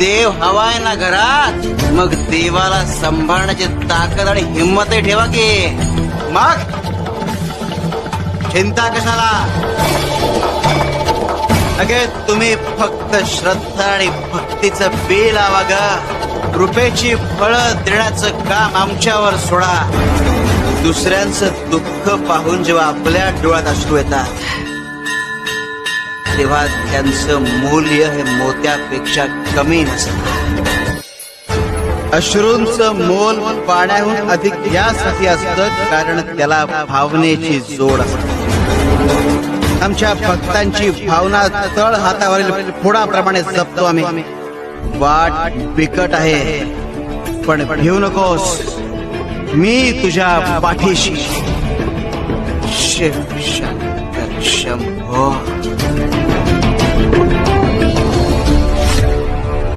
देव हवाय ना घरात, मग देवाला सांभाळण्याची ताकद आणि हिंमतही ठेवा की. मग चिंता कशाला? अगे तुम्ही फक्त श्रद्धा आणि भक्तीचं बी लावा ग. कृपेची फळं देण्याचं काम आमच्यावर सोडा. दुसऱ्यांचं दुःख पाहून जेव्हा आपल्या डोळ्यात अश्रू येतात, तेव्हा त्यांचं मूल्य हे मोत्यापेक्षा कमी नसतं. अश्रूंचं मोल पाण्याहून अधिक यासाठी असतं कारण त्याला भावनेची जोड असते. आमच्या भक्तांची भावना तळ हातावरील फोडाप्रमाणे जपतो आम्ही. वाट बिकट आहे, पण भिवू नकोस, मी तुझ्या पाठीशी. शिव शंकर शंभो.